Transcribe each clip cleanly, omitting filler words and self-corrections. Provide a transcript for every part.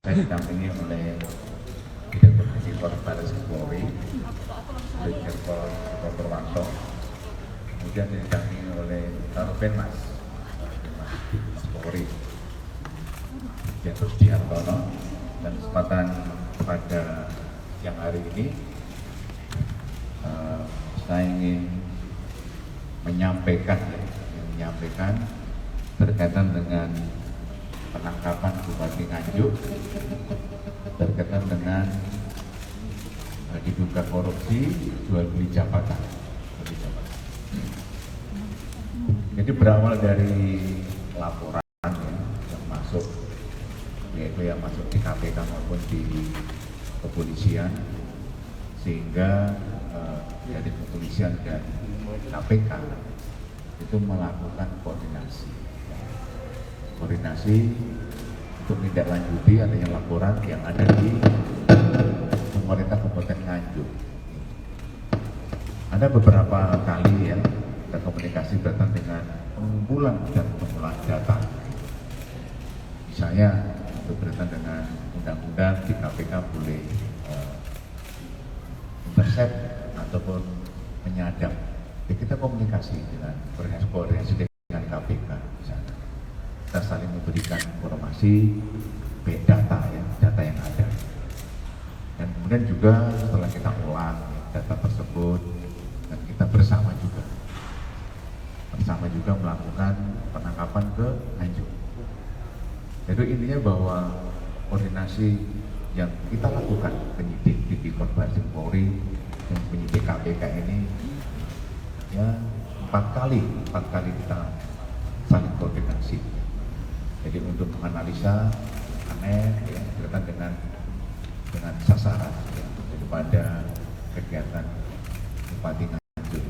Saya didampingi oleh Direktur Tipikor Baris Polri, Direktur Purwanto, kemudian didampingi oleh Penmas Polri, Jenderal Sudiartono, dan kesempatan pada siang hari ini saya ingin menyampaikan berkaitan dengan penangkapan Bupati Nganjuk berkaitan dengan diduga korupsi jual beli jabatan. Jadi berawal dari laporan yang masuk, yaitu yang masuk di KPK maupun di kepolisian, sehingga dari kepolisian dan KPK itu melakukan koordinasi untuk menindaklanjuti adanya laporan yang ada di pemerintah Kabupaten Nganjuk. Ada beberapa kali ya kita komunikasi berkaitan dengan pengumpulan dan pengumpulan data. Misalnya berkaitan dengan undang-undang di KPK boleh intercept ataupun menyadap. Ya, kita komunikasi dengan koordinasi dengan KPK misalnya. Kita saling memberikan informasi data yang ada, dan kemudian juga setelah kita olah data tersebut, dan kita bersama juga melakukan penangkapan ke Nganjuk. Jadi intinya bahwa koordinasi yang kita lakukan penyidik di Tipikor Baris Polri dan penyidik KPK ini ya empat kali kita saling koordinasi. Jadi untuk menganalisa ya, berkaitan dengan sasaran ya, daripada kegiatan Bupati Nganjuk.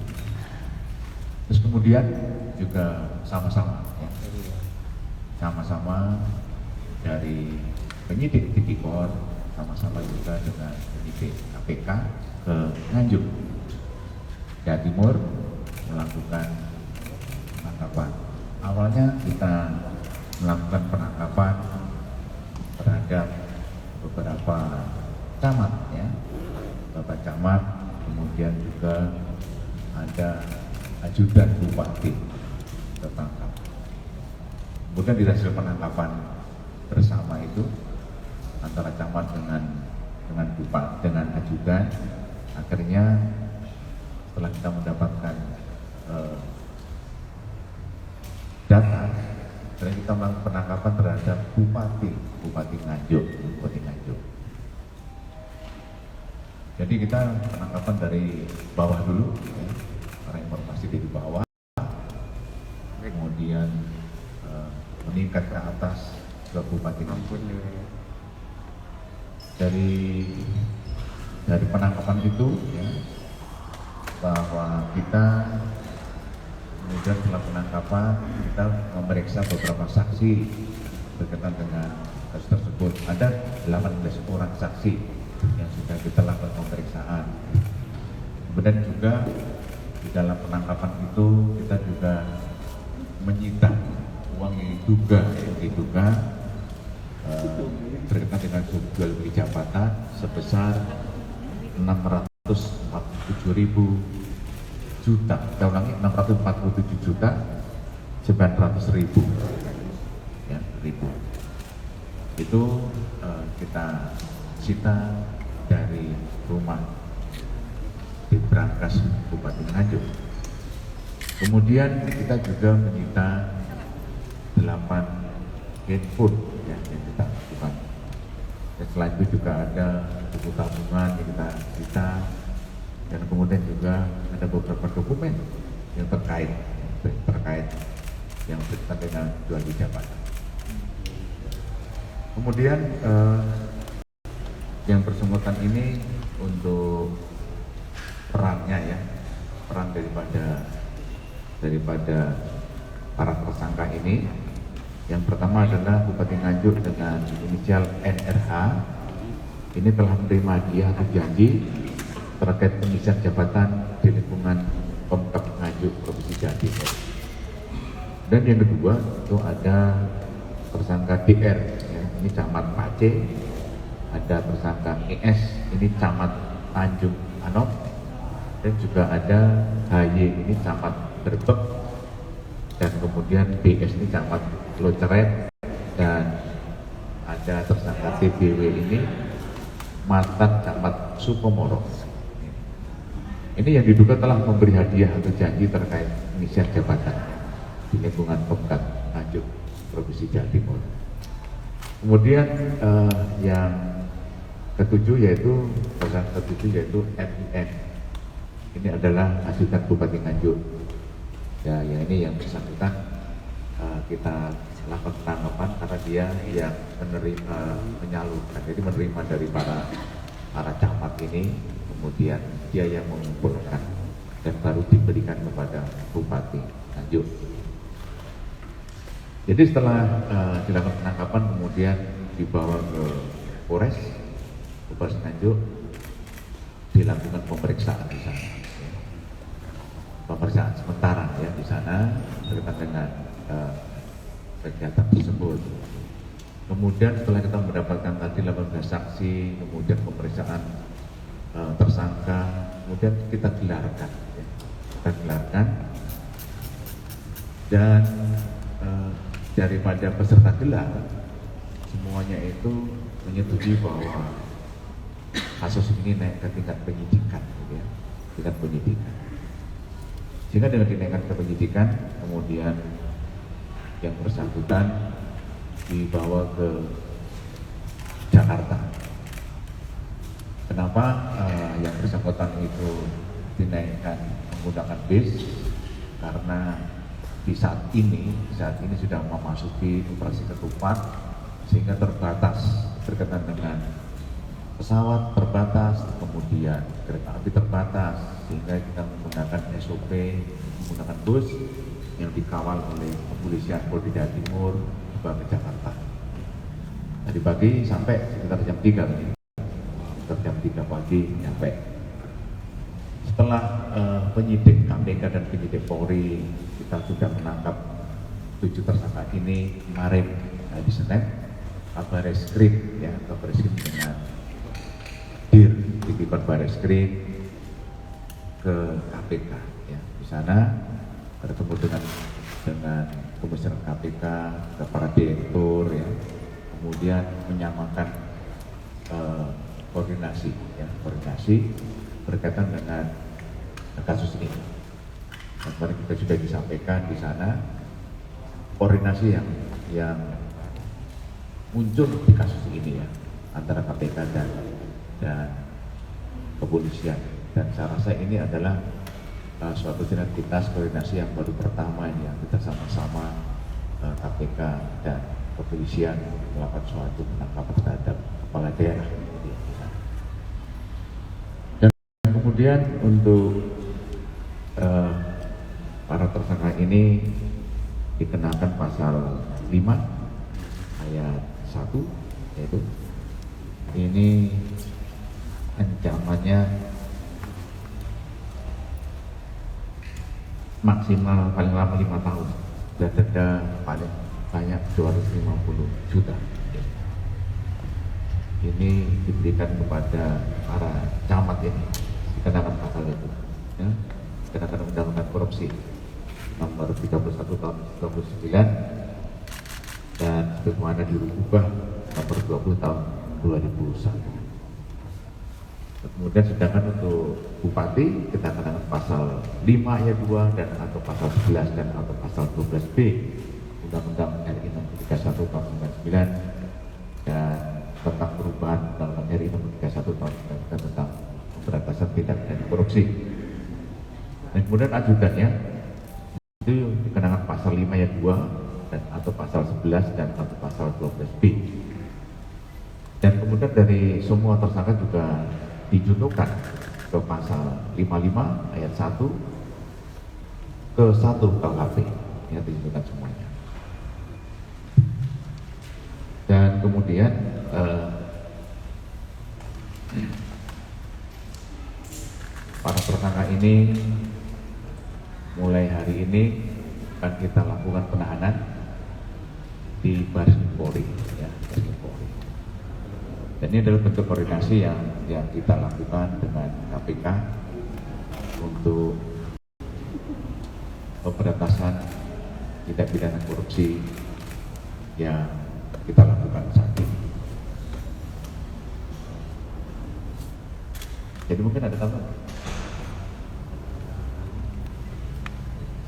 Terus kemudian juga sama-sama dari penyidik Tipikor, sama-sama juga dengan penyidik KPK ke Nganjuk, Jawa Timur, melakukan penangkapan. Awalnya kita melakukan penangkapan terhadap beberapa camat ya, beberapa camat, kemudian juga ada ajudan bupati tertangkap. Kemudian di hasil penangkapan bersama itu antara camat dengan bupati dengan ajudan, akhirnya setelah kita mendapatkan data, kita melakukan penangkapan terhadap Bupati Nganjuk. Jadi kita penangkapan dari bawah dulu, ya, karena informasi di bawah, kemudian meningkat ke atas ke Bupati Nganjuk. Dari penangkapan itu, ya, bahwa kita kemudian setelah penangkapan kita memeriksa beberapa saksi berkaitan dengan kasus tersebut. Ada 18 orang saksi yang sudah kita lakukan pemeriksaan. Kemudian juga di dalam penangkapan itu kita juga menyita uang yang diduga berkaitan dengan jual beli jabatan sebesar 647.000 juta, kita ulangi 647.900.000 ya, ribu. Itu kita sita dari rumah di Brankas Bupati Nganjuk. Kemudian kita juga menyita 8 handphone ya, yang kita lakukan. Dan selain itu juga ada buku tabungan yang kita sita, dan kemudian juga ada beberapa dokumen yang terkait yang berkaitan dengan jual beli jabatan. Kemudian yang bersangkutan ini untuk perannya ya, peran daripada para tersangka ini, yang pertama adalah Bupati Nganjuk dengan inisial NRH ini telah menerima hadiah atau janji terkait pengisian jabatan di lingkungan Pemkab Nganjuk Provinsi Jawa Timur. Dan yang kedua itu ada tersangka DR, ya, ini camat Pace ada tersangka ES, ini camat Tanjung Anop, dan juga ada HY, ini camat Brebek, dan kemudian BS ini camat Loceret, dan ada tersangka TBW ini mantan camat Sukomoro. Ini yang diduga telah memberi hadiah atau janji terkait pengisian jabatan di lingkungan Pemkab Nganjuk, Provinsi Jawa Timur. Kemudian yang ketujuh yaitu MUN. Ini adalah ajudan Bupati Nganjuk. Ya, ini yang bersangkutan kita lakukan tanggapan karena dia yang menerima, menyalurkan, jadi menerima dari para camat ini, kemudian dia yang mengumpulkan dan baru diberikan kepada Bupati Nganjuk. Jadi setelah dilakukan penangkapan, kemudian dibawa ke Polres Nganjuk, dilakukan pemeriksaan di sana. Pemeriksaan sementara ya di sana berkaitan dengan kegiatan tersebut. Kemudian setelah kita mendapatkan tadi 18 saksi, kemudian pemeriksaan tersangka, kemudian kita gelarkan, ya. Dan daripada peserta gelar semuanya itu menyetujui bahwa kasus ini naik ke tingkat penyidikan, gitu ya, tingkat penyidikan. Sehingga dengan dinaikkan ke penyidikan, kemudian yang bersangkutan dibawa ke Jakarta. Kenapa yang bersangkutan itu dinaikkan menggunakan bis? Karena di saat ini sudah memasuki operasi ketupat, sehingga terbatas berkaitan dengan pesawat terbatas, kemudian kereta api terbatas, sehingga kita menggunakan SOP, menggunakan bus yang dikawal oleh kepolisian Polda Jawa Timur dibawa ke Jakarta. Tadi pagi sampai sekitar jam 3 tadi. Sekitar jam 3 pagi nyampe. Setelah penyidik KPK dan penyidik Polri, kita sudah menangkap 7 tersangka ini kemarin di Senin. Kabareskrim ya, Kabareskrim dengan dir titipan Bareskrim ke KPK ya. Di sana bertemu dengan komisioner KPK, ke para direktur ya, kemudian menyamakan koordinasi berkaitan dengan kasus ini. Dan kemarin kita sudah disampaikan di sana koordinasi yang muncul di kasus ini ya, antara KPK dan kepolisian. Dan saya rasa ini adalah suatu sinergitas koordinasi yang baru pertama ya, kita sama-sama KPK dan kepolisian melakukan suatu penangkapan terhadap kepala daerah. Dan kemudian untuk para tersangka ini dikenakan pasal 5 ayat 1, yaitu ini ancamannya maksimal paling lama 5 tahun dan denda paling banyak 250 juta. Ini diberikan kepada para camat ini, dikenakan pasal itu ya, dikenakan undang-undang korupsi nomor 31 tahun 1999 dan bagaimana dirubah nomor 20 tahun 2001. Kemudian sedangkan untuk bupati kita kenakan pasal 5 ayat 2 dan atau pasal 11 dan atau pasal 12B Undang-Undang RI nomor 31 tahun 99 dan tentang perubahan Undang-Undang RI nomor 31 tahun 99 tentang pemberantasan tindak pidana korupsi. Dan kemudian ajudannya itu dikenakan pasal 5 ayat 2 dan atau pasal 11 dan atau pasal 12B. Dan kemudian dari semua tersangka juga dijuntukan ke pasal 55 ayat 1 ke 1 KUHP yang dijuntukan semuanya. Dan kemudian para tersangka ini mulai hari ini akan kita lakukan penahanan di Bareskrim Polri ya, Bareskrim Polri. Dan ini adalah bentuk koordinasi yang kita lakukan dengan KPK untuk pemberantasan tindak pidana korupsi yang kita lakukan saat ini. Jadi mungkin ada tambahan.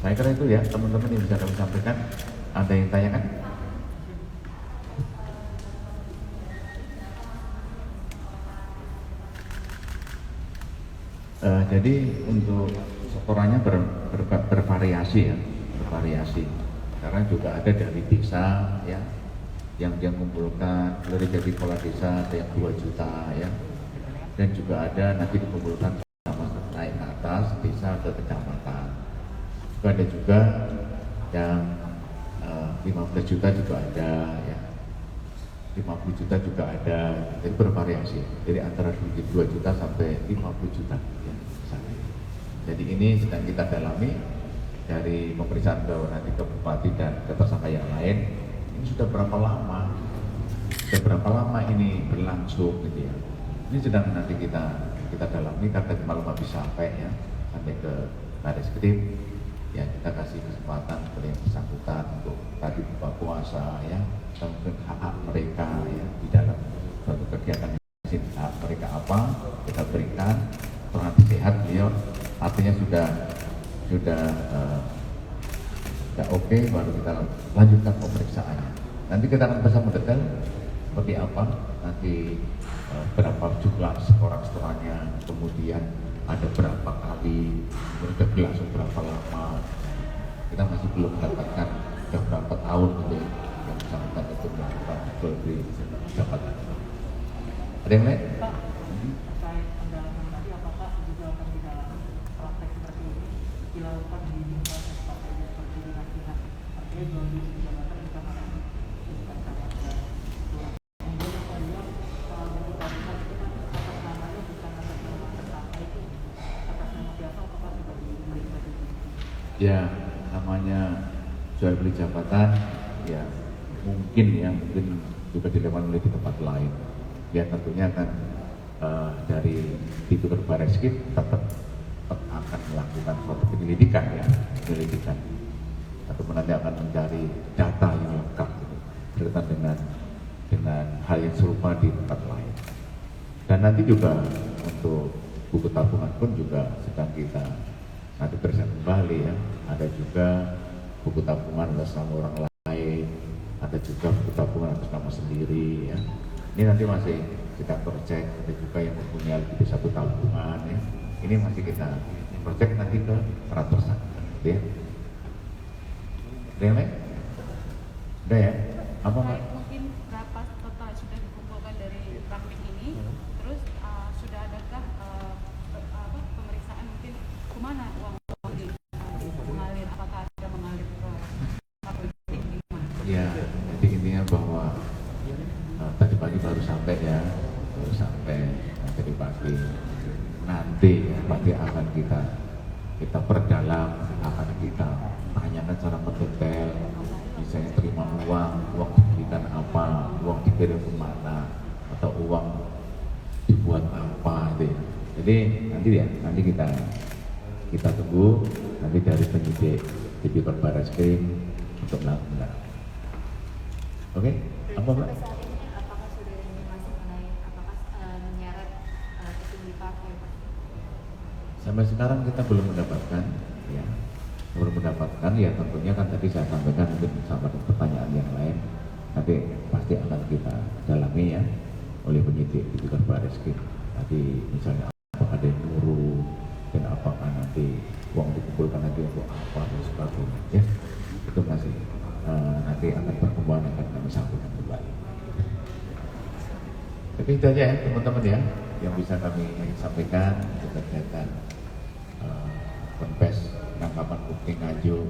Saya kira itu ya teman-teman yang bisa kami sampaikan. Ada yang tanyakan? Jadi untuk setorannya bervariasi ya, bervariasi. Karena juga ada dari desa ya, yang dia mengumpulkan dari jadi kepala desa ada yang 2 juta ya, dan juga ada nanti dikumpulkan sama naik ke atas desa ke kecamatan. Juga ada juga yang 15 juta juga ada ya, 50 juta juga ada, jadi bervariasi. Jadi antara 2 juta sampai 50 juta ya, misalnya. Jadi ini sedang kita dalami dari pemeriksaan nanti ke bupati dan ke tersangka yang lain. Ini sudah berapa lama ini berlangsung gitu ya. Ini sedang nanti kita dalami karena malam habis sampai ya, sampai ke Baris-Krim. Ya kita kasih kesempatan kepada yang bersangkutan untuk tadi buka puasa ya, mungkin hak mereka ya di dalam suatu kegiatan ini, hak mereka apa kita berikan. Orang sehat beliau artinya sudah oke, baru kita lanjutkan pemeriksaannya. Nanti kita akan bersama detail seperti apa nanti, berapa jumlah setoran-setorannya, kemudian ada berapa kali, sudah berlangsung berapa lama. Kita masih belum mendapatkan sudah berapa tahun gitu yang bersangkutan itu melakukan jual beli jabatan. Ada yang lain? Pak, terkait pendalaman tadi, apakah juga akan di dalam praktek seperti ini dilakukan di lingkungan partai seperti di pihak artinya jual beli jabatan di kamar bukan kamar dan kemudian yang kedua soal deputasi itu kan atas namanya bukan atas nama tersangka, itu atas nama siapa, apakah sudah dimiliki? Ya, namanya jual beli jabatan ya mungkin juga dilakukan oleh di tempat lain. Ya tentunya kan dari Direktur Baris-Krim tetap akan melakukan suatu penyelidikan ya, atau nanti akan mencari data yang lengkap gitu, berkaitan dengan hal yang serupa di tempat lain. Dan nanti juga untuk buku tabungan pun juga sedang kita nanti periksa kembali ya. Ada juga buku tabungan atas nama orang lain, ada juga buku tabungan atas nama sendiri ya. Ini nanti masih kita cek, ada juga yang mempunyai lebih dari 1 tabungan ya. Ini masih kita cek nanti ke ratusan ya. Ada yang lain? Udah ya? Apa Mbak? Mungkin berapa total sudah dikumpulkan dari praktik ini, terus sudah adakah pemeriksaan mungkin kemana uang ini mengalir, apakah ada mengalir ke politik gimana? Ya, jadi intinya bahwa tadi pagi baru sampai ya, tadi pagi nanti ya, pasti akan kita perdalam, akan kita tanyakan secara mendetail, misalnya terima uang diberikan apa, uang dikirim kemana, atau uang dibuat apa gitu ya. Jadi nanti kita tunggu nanti dari penyidik Direktur Baris-Krim untuk melakukan. Oke, apa Mbak? Saat ini apakah sudah ada informasi mengenai apakah menyeret petinggi partai, Pak? Sampai sekarang kita belum mendapatkan ya, ya tentunya kan tadi saya sampaikan mungkin sama dengan pertanyaan yang lain nanti pasti akan kita dalami ya oleh penyidik di Direktur Baris-Krim. Tadi misalnya apakah ada yang nyuruh dan apakah nanti uang dikumpulkan nanti untuk apa dan sebagainya ya, itu masih nanti akan perkembangan akan kami sampaikan kembali. Tapi itu aja ya teman-teman ya yang bisa kami sampaikan untuk kegiatan konfes penangkapan Bukti Nganjuk.